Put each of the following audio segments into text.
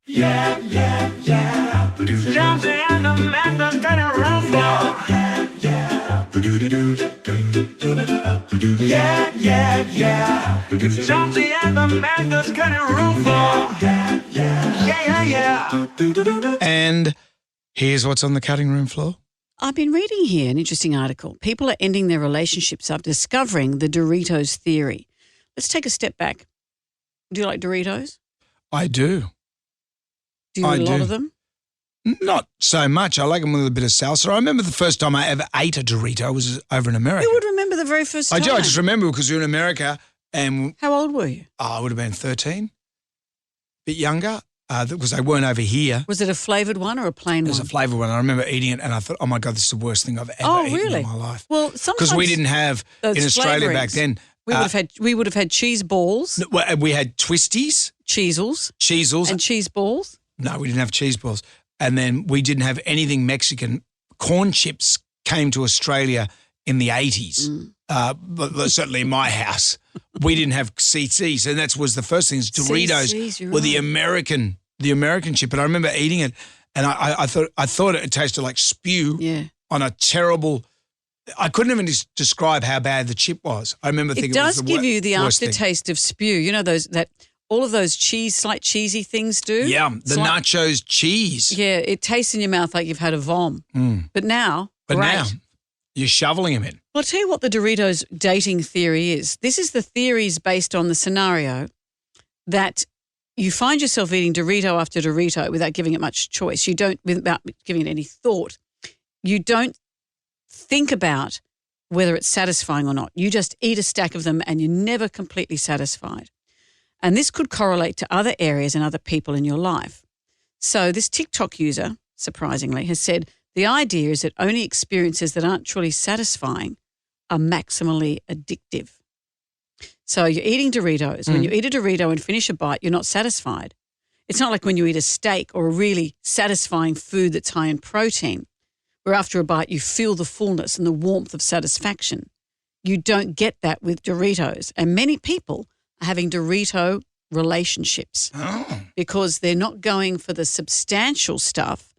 Yeah, yeah, yeah. Jonesy and Amanda's got a room for. Yeah, yeah, yeah. Jonesy and Amanda's got a room for. Yeah, yeah, yeah. And here's what's on the cutting room floor. I've been reading here an interesting article. People are ending their relationships after discovering the Doritos theory. Let's take a step back. Do you like Doritos? I do. Do you eat a lot of them? Not so much. I like them with a bit of salsa. I remember the first time I ever ate a Dorito was over in America. Who would remember the very first time? I do. I just remember because we were in America and How old were you? I would have been 13, a bit younger, because they weren't over here. Was it a flavoured one or a plain It was one? a flavoured one. I remember eating it and I thought, oh, my God, this is the worst thing I've ever eaten in my life. Well, sometimes Because we didn't have, those in Australia back flavourings. then, We would have had cheese balls, we had twisties, cheesels, and cheese balls. No, we didn't have cheese balls. And then we didn't have anything Mexican. Corn chips came to Australia in the 80s, but certainly in my house. We didn't have CCs, and that was the first thing. Doritos CCs, you're were the right. American chip. And I remember eating it, and I thought it tasted like spew on a terrible. I couldn't even describe how bad the chip was. I remember thinking It does it was the give you the worst thing. aftertaste of spew. You know that all of those slight cheesy things do. Yeah, the nachos cheese. Yeah, it tastes in your mouth like you've had a vom. But now, Now you're shoveling them in. Well, I'll tell you what the Doritos dating theory is. This is the theories based on the scenario that you find yourself eating Dorito after Dorito without giving it much choice. Without giving it any thought. You don't think about whether it's satisfying or not. You just eat a stack of them and you're never completely satisfied. And this could correlate to other areas and other people in your life. So this TikTok user, surprisingly, has said the idea is that only experiences that aren't truly satisfying are maximally addictive. So you're eating Doritos. When you eat a Dorito and finish a bite, you're not satisfied. It's not like when you eat a steak or a really satisfying food that's high in protein, where after a bite you feel the fullness and the warmth of satisfaction. You don't get that with Doritos. And many people are having Dorito relationships because they're not going for the substantial stuff.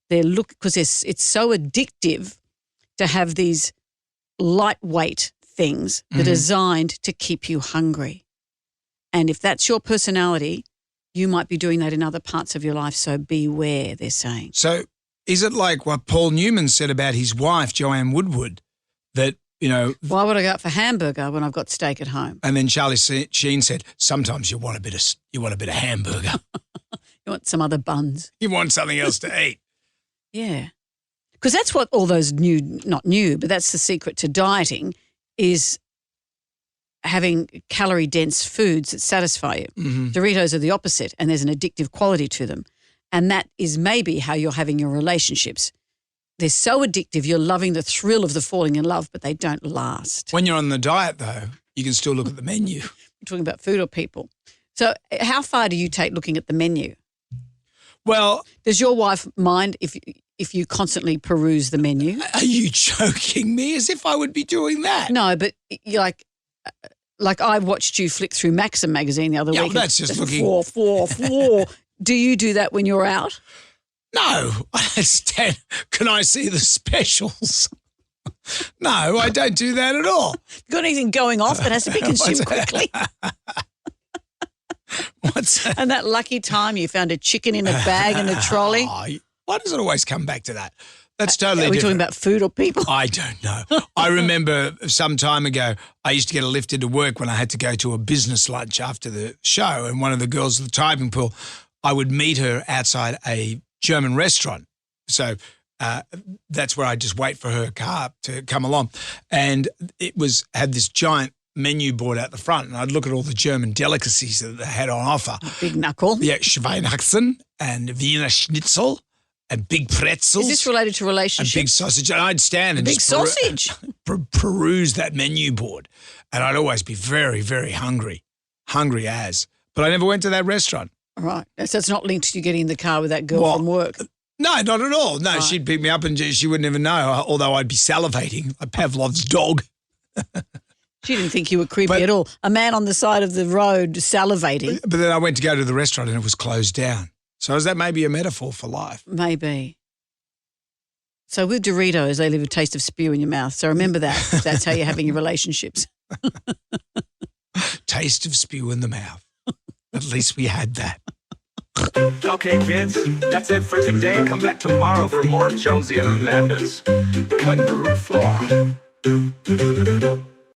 Because it's so addictive to have these lightweight things that are designed to keep you hungry. And if that's your personality, you might be doing that in other parts of your life. So beware, they're saying. So is it like what Paul Newman said about his wife, Joanne Woodward, that, you know... Why would I go out for hamburger when I've got steak at home? And then Charlie Sheen said, sometimes you want a bit of hamburger. You want some other buns. You want something else to eat. Yeah. Because that's what all those not new, but that's the secret to dieting is having calorie-dense foods that satisfy you. Doritos are the opposite, and there's an addictive quality to them. And that is maybe how you're having your relationships. They're so addictive, you're loving the thrill of the falling in love, but they don't last. When you're on the diet, though, you can still look at the menu. We're talking about food or people. So how far do you take looking at the menu? Well... Does your wife mind if you constantly peruse the menu? Are you joking me as if I would be doing that? No, but you're like I watched you flick through Maxim magazine the other week. Yeah, that's just looking... Four. Do you do that when you're out? No. Can I see the specials? No, I don't do that at all. You got anything going off that has to be consumed quickly? What's that? And that lucky time you found a chicken in a bag in a trolley? Why does it always come back to that? That's totally Are we different. talking about food or people? I don't know. I remember some time ago, I used to get a lift into work when I had to go to a business lunch after the show, and one of the girls at the typing pool, I would meet her outside a German restaurant. So that's where I just wait for her car to come along. And it had this giant menu board out the front, and I'd look at all the German delicacies that they had on offer. Big knuckle. Yeah, Schweinehaxen and Wiener Schnitzel and big pretzels. Is this related to relationships? And big sausage. And I'd stand and big sausage. peruse that menu board, and I'd always be very, very hungry as. But I never went to that restaurant. Right. So it's not linked to you getting in the car with that girl from work? No, not at all. No, Right. She'd pick me up and she wouldn't even know, although I'd be salivating like Pavlov's dog. She didn't think you were creepy at all. A man on the side of the road salivating. But then I went to go to the restaurant and it was closed down. So is that maybe a metaphor for life? Maybe. So with Doritos, they leave a taste of spew in your mouth. So remember that. If that's how you're having your relationships. Taste of spew in the mouth. At least we had that. Okay, kids, that's it for today. Come back tomorrow for more Jonesy and Amanda's Cutting the Room Floor.